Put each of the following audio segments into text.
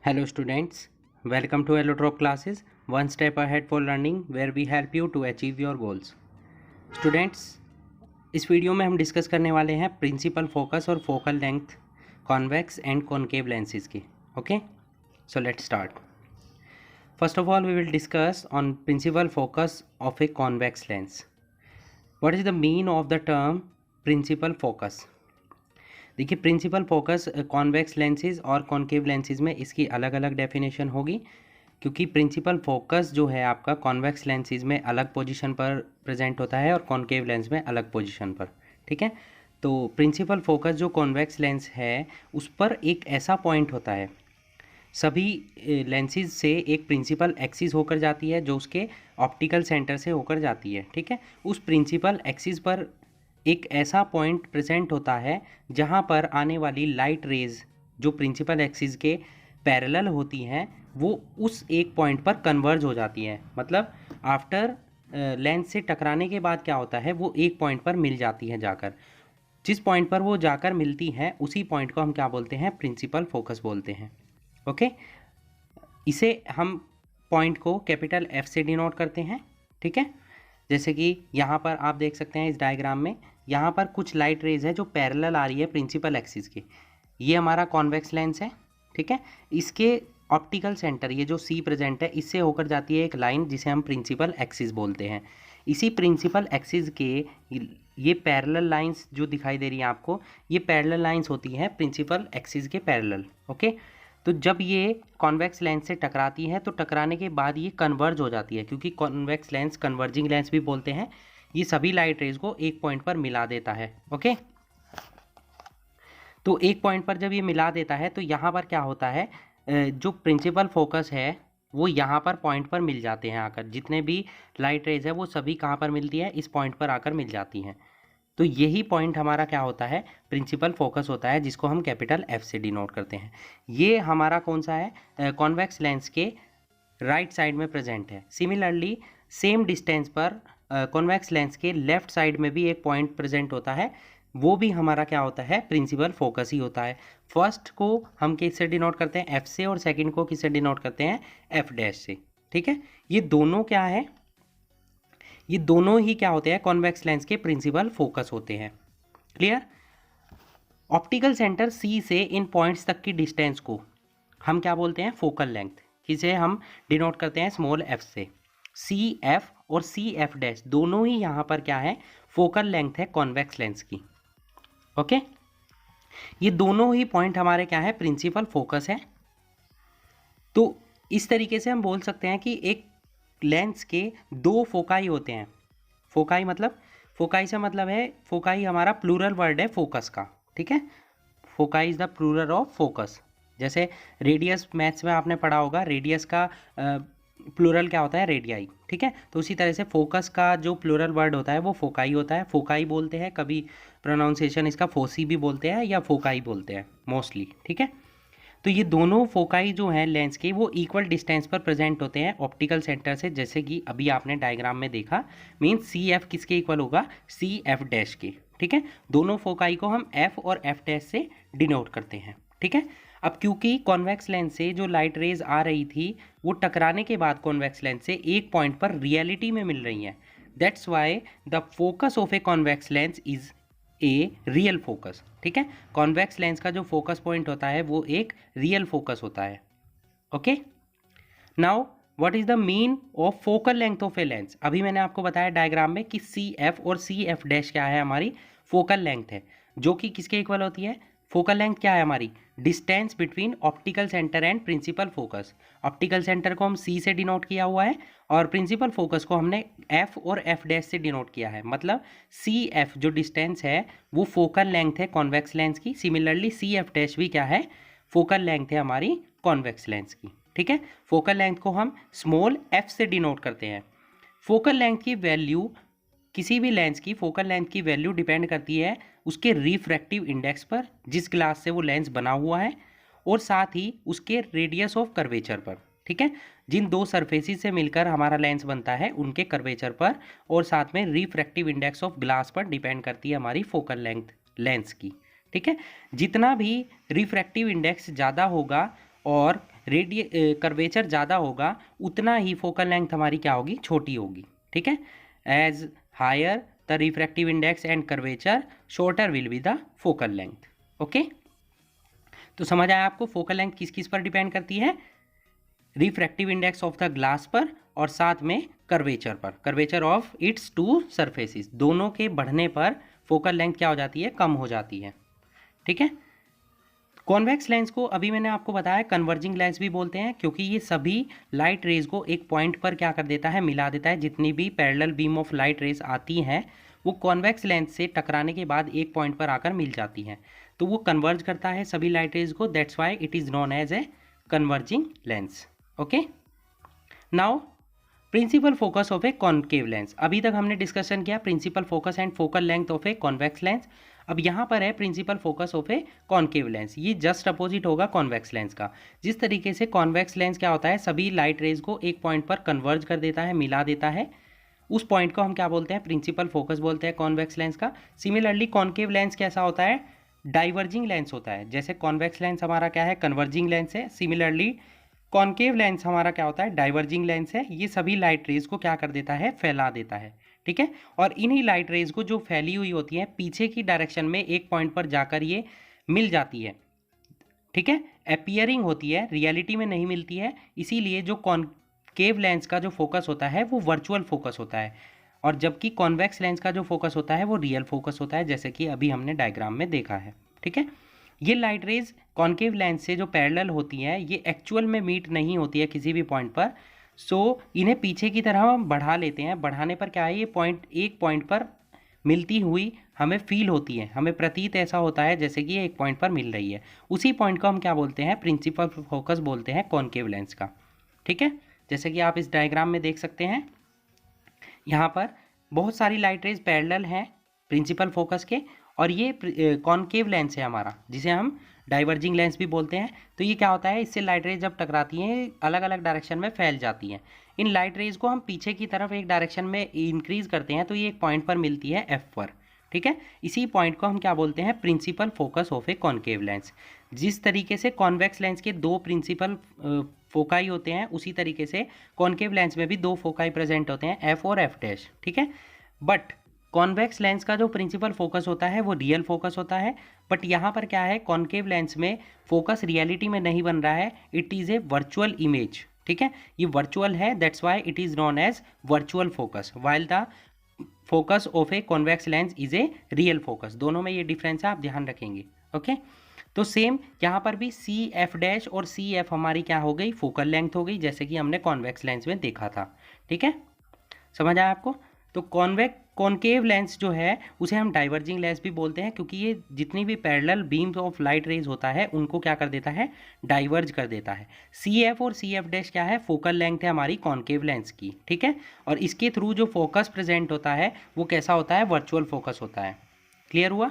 Hello students, welcome to Allotrope classes, one step ahead for learning where we help you to achieve your goals. Students, इस video में हम discuss करने वाले हैं principal focus और focal length convex and concave lenses के. Okay, so let's start. First of all we will discuss on principal focus of a convex lens. What is the mean of the term principal focus? देखिए, principal focus convex lenses और concave lenses में इसकी अलग अलग definition होगी, क्योंकि principal focus जो है आपका कॉन्वेक्स लेंसेज में अलग पोजीशन पर प्रेजेंट होता है और कॉन्केव लेंस में अलग पोजीशन पर. ठीक है, तो प्रिंसिपल फोकस जो कॉन्वेक्स लेंस है उस पर एक ऐसा पॉइंट होता है, सभी लेंसेज से एक प्रिंसिपल एक्सिस होकर जाती है जो उसके ऑप्टिकल सेंटर से होकर जाती है. ठीक है, उस प्रिंसिपल एक्सिस पर एक ऐसा पॉइंट प्रेजेंट होता है जहां पर आने वाली लाइट रेज जो प्रिंसिपल एक्सिस के पैरेलल होती हैं वो उस एक पॉइंट पर कन्वर्ज हो जाती है. मतलब आफ्टर लेंस से टकराने के बाद क्या होता है, वो एक पॉइंट पर मिल जाती है जाकर. जिस पॉइंट पर वो जाकर मिलती हैं उसी पॉइंट को हम क्या बोलते हैं, प्रिंसिपल फोकस बोलते हैं. ओके, इसे हम पॉइंट को कैपिटल एफ से डिनोट करते हैं. ठीक है, जैसे कि यहाँ पर आप देख सकते हैं इस डायग्राम में, यहाँ पर कुछ लाइट रेज है जो पैरेलल आ रही है प्रिंसिपल एक्सिस के. ये हमारा कॉन्वेक्स लेंस है. ठीक है, इसके ऑप्टिकल सेंटर ये जो सी प्रेजेंट है इससे होकर जाती है एक लाइन जिसे हम प्रिंसिपल एक्सिस बोलते हैं. इसी प्रिंसिपल एक्सिस के ये पैरेलल लाइंस जो दिखाई दे रही हैं आपको, ये पैरेलल लाइंस होती हैं प्रिंसिपल एक्सिस के पैरेलल. ओके, तो जब ये कॉन्वेक्स लेंस से टकराती है तो टकराने के बाद ये कन्वर्ज हो जाती है, क्योंकि कॉन्वेक्स लेंस कन्वर्जिंग लेंस भी बोलते हैं. ये सभी लाइट रेज को एक पॉइंट पर मिला देता है. ओके, तो एक पॉइंट पर जब ये मिला देता है तो यहाँ पर क्या होता है, जो प्रिंसिपल फोकस है वो यहाँ पर पॉइंट पर मिल जाते हैं आकर. जितने भी लाइट रेज है वो सभी कहाँ पर मिलती है, इस पॉइंट पर आकर मिल जाती हैं. तो यही पॉइंट हमारा क्या होता है, प्रिंसिपल फोकस होता है, जिसको हम कैपिटल एफ से डिनोट करते हैं. ये हमारा कौन सा है, कॉन्वेक्स लेंस के राइट साइड में प्रेजेंट है. सिमिलरली सेम डिस्टेंस पर कॉन्वेक्स लेंस के लेफ्ट साइड में भी एक पॉइंट प्रेजेंट होता है, वो भी हमारा क्या होता है, प्रिंसिपल फोकस ही होता है. फर्स्ट को हम किससे डिनोट करते हैं, एफ से, और सेकंड को किससे डिनोट करते हैं, एफ डैश से. ठीक है, ये दोनों क्या है, ये दोनों ही क्या होते हैं, कॉन्वेक्स लेंस के प्रिंसिपल फोकस होते हैं. क्लियर? ऑप्टिकल सेंटर सी से इन पॉइंट्स तक की डिस्टेंस को हम क्या बोलते हैं, फोकल लेंथ, जिसे हम डिनोट करते हैं स्मॉल एफ से. सी एफ और सी एफ डैश दोनों ही यहाँ पर क्या है, फोकल लेंथ है कॉन्वेक्स लेंस की. ओके, ये दोनों ही पॉइंट हमारे क्या है, प्रिंसिपल फोकस है. तो इस तरीके से हम बोल सकते हैं कि एक लेंस के दो फोकाई होते हैं. फोकाई मतलब, फोकाई से मतलब है, फोकाई हमारा प्लूरल वर्ड है फोकस का. ठीक है, foci is the plural of focus. जैसे रेडियस मैथ्स में आपने पढ़ा होगा, रेडियस का प्लूरल क्या होता है, रेडियाई. ठीक है, तो उसी तरह से फोकस का जो प्लूरल वर्ड होता है वो फोकाई होता है. फोकाई बोलते हैं, कभी प्रोनाउंसिएशन इसका फोसी भी बोलते हैं या फोकाई बोलते हैं मोस्टली. ठीक है, तो ये दोनों फोकाई जो हैं लेंस के वो इक्वल डिस्टेंस पर प्रेजेंट होते हैं ऑप्टिकल सेंटर से, जैसे कि अभी आपने डायग्राम में देखा. मीन्स सी एफ किसके इक्वल होगा, सी एफ डैश के. ठीक है, दोनों फोकाई को हम एफ और एफ डैश से डिनोट करते हैं. ठीक है, अब क्योंकि कॉन्वेक्स लेंस से जो लाइट रेज आ रही थी वो टकराने के बाद कॉन्वेक्स लेंस से एक पॉइंट पर रियलिटी में मिल रही हैं, that's why the focus of a convex lens is a real focus. ठीक है, कॉन्वेक्स लेंस का जो फोकस पॉइंट होता है वो एक रियल फोकस होता है. Okay, now what is the mean of focal length of a lens. अभी मैंने आपको बताया डायग्राम में कि सी एफ और सी एफ डैश क्या है, हमारी फोकल लेंथ है, जो कि किसके इक्वल होती है, फोकल लेंथ क्या है हमारी, distance between optical centre and principal focus. Optical centre को हम सी से डिनोट किया हुआ है और प्रिंसिपल फोकस को हमने एफ और एफ डैश से डिनोट किया है. मतलब सी एफ जो डिस्टेंस है वो फोकल लेंथ है कॉन्वेक्स लेंस की. सिमिलरली सी एफ डैश भी क्या है, फोकल लेंथ है हमारी कॉन्वेक्स लेंस की. ठीक है, फोकल लेंथ को हम स्मॉल एफ से डिनोट करते हैं. फोकल लेंथ की वैल्यू, किसी भी लेंस की फोकल लेंथ की वैल्यू डिपेंड करती है उसके रिफ्रैक्टिव इंडेक्स पर, जिस ग्लास से वो लेंस बना हुआ है, और साथ ही उसके रेडियस ऑफ कर्वेचर पर. ठीक है, जिन दो सरफेसिस से मिलकर हमारा लेंस बनता है उनके कर्वेचर पर, और साथ में रिफ्रैक्टिव इंडेक्स ऑफ ग्लास पर डिपेंड करती है हमारी फोकल लेंथ लेंस की. ठीक है, जितना भी रिफ्रैक्टिव इंडेक्स ज़्यादा होगा और कर्वेचर ज़्यादा होगा उतना ही फोकल लेंथ हमारी क्या होगी, छोटी होगी। ठीक है, as higher the refractive index and curvature shorter will be the focal length. Okay, तो समझ आया आपको फोकल लेंथ किस किस पर डिपेंड करती है, refractive index of the glass पर और साथ में कर्वेचर पर, curvature of its two surfaces, दोनों के बढ़ने पर फोकल लेंथ क्या हो जाती है, कम हो जाती है। ठीक है, कॉन्वेक्स लेंस को अभी मैंने आपको बताया कन्वर्जिंग लेंस भी बोलते हैं, क्योंकि ये सभी लाइट रेज को एक पॉइंट पर क्या कर देता है, मिला देता है। जितनी भी parallel beam of light rays आती हैं वो कॉन्वेक्स लेंस से टकराने के बाद एक पॉइंट पर आकर मिल जाती हैं, तो वो कन्वर्ज करता है सभी लाइट रेज को, that's why it is known as a converging lens. Okay, now principal focus of a concave lens. अभी तक हमने डिस्कशन किया principal focus and focal length of a convex lens. अब यहाँ पर है principal focus of a concave lens, ये just opposite होगा कॉन्वेक्स लेंस का। जिस तरीके से कॉन्वेक्स लेंस क्या होता है, सभी लाइट रेज को एक पॉइंट पर कन्वर्ज कर देता है, मिला देता है, उस पॉइंट को हम क्या बोलते हैं, प्रिंसिपल फोकस बोलते हैं कॉन्वेक्स लेंस का। सिमिलरली कॉन्केव लेंस कैसा होता है, डाइवर्जिंग लेंस होता है। जैसे कॉन्वेक्स लेंस हमारा क्या है, कन्वर्जिंग लेंस है, सिमिलरली कॉन्केव लेंस हमारा क्या होता है, डाइवर्जिंग लेंस है। ये सभी लाइट रेज को क्या कर देता है, फैला देता है। ठीक है, और इन्हीं लाइट रेज को जो फैली हुई होती हैं पीछे की डायरेक्शन में एक पॉइंट पर जाकर ये मिल जाती है। ठीक है, अपीयरिंग होती है, रियलिटी में नहीं मिलती है, इसीलिए जो कॉन्केव लेंस का जो फोकस होता है वो वर्चुअल फोकस होता है, और जबकि कॉन्वेक्स लेंस का जो फोकस होता है वो रियल फोकस होता है, जैसे कि अभी हमने डायग्राम में देखा है। ठीक है, ये लाइट रेज कॉन्केव लेंस से जो पैरेलल होती हैं ये एक्चुअल में मीट नहीं होती है किसी भी पॉइंट पर, सो इन्हें पीछे की तरह हम बढ़ा लेते हैं। बढ़ाने पर क्या है, ये पॉइंट एक पॉइंट पर मिलती हुई हमें फील होती है, हमें प्रतीत ऐसा होता है जैसे कि ये एक पॉइंट पर मिल रही है। उसी पॉइंट को हम क्या बोलते हैं, प्रिंसिपल फोकस बोलते हैं कॉन्केव लेंस का। ठीक है, जैसे कि आप इस डायग्राम में देख सकते हैं, यहाँ पर बहुत सारी लाइट रेज पैरेलल हैं प्रिंसिपल फोकस के, और ये कॉन्केव लेंस है हमारा, जिसे हम डाइवर्जिंग लेंस भी बोलते हैं। तो ये क्या होता है, इससे लाइट रेज जब टकराती हैं अलग अलग डायरेक्शन में फैल जाती हैं। इन लाइट रेज को हम पीछे की तरफ एक डायरेक्शन में इंक्रीज करते हैं तो ये एक पॉइंट पर मिलती है एफ पर। ठीक है, इसी पॉइंट को हम क्या बोलते हैं, principal focus of a concave lens. जिस तरीके से कॉन्वेक्स लेंस के दो प्रिंसिपल फोकाई होते हैं, उसी तरीके से कॉन्केव लेंस में भी दो फोकाई प्रेजेंट होते हैं, एफ और एफ डैश। ठीक है, बट कॉन्वेक्स लेंस का जो प्रिंसिपल फोकस होता है वो रियल फोकस होता है, बट यहाँ पर क्या है, कॉन्केव लेंस में फोकस रियलिटी में नहीं बन रहा है, it is a virtual image. ठीक है, ये वर्चुअल है, that's why it is known as virtual focus, while the focus of a convex lens is a real focus. दोनों में ये डिफरेंस है, आप ध्यान रखेंगे। ओके, तो सेम यहाँ पर भी सी एफ डैश और सी एफ हमारी क्या हो गई, फोकल लेंथ हो गई, जैसे कि हमने कॉन्वेक्स लेंस में देखा था। ठीक है, समझ आया आपको। तो कॉन्केव लेंस जो है उसे हम डाइवर्जिंग लेंस भी बोलते हैं, क्योंकि ये जितनी भी parallel beams of light rays होता है उनको क्या कर देता है, डाइवर्ज कर देता है। सी एफ और सी एफ डैश क्या है, फोकल लेंथ है हमारी कॉन्केव लेंस की। ठीक है, और इसके थ्रू जो फोकस प्रेजेंट होता है वो कैसा होता है, वर्चुअल फोकस होता है। क्लियर हुआ।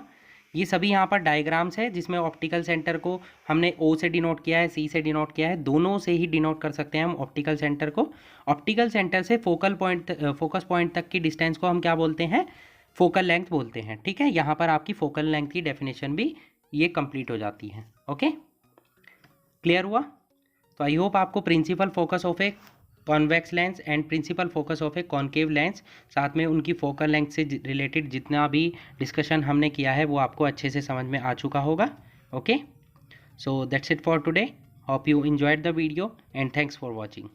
ये सभी यहाँ पर डायग्राम्स है जिसमें ऑप्टिकल सेंटर को हमने ओ से डिनोट किया है, सी से डिनोट किया है, दोनों से ही डिनोट कर सकते हैं हम ऑप्टिकल सेंटर को। ऑप्टिकल सेंटर से फोकस पॉइंट तक की डिस्टेंस को हम क्या बोलते हैं, फोकल लेंथ बोलते हैं। ठीक है, यहाँ पर आपकी फोकल लेंथ की डेफिनेशन भी ये कंप्लीट हो जाती है। ओके, क्लियर हुआ। तो आई होप आपको principal focus of a convex lens and principal focus of a concave lens, साथ में उनकी फोकल लेंथ से रिलेटेड जितना भी डिस्कशन हमने किया है वो आपको अच्छे से समझ में आ चुका होगा। Okay, so that's it for today, hope you enjoyed the video and thanks for watching.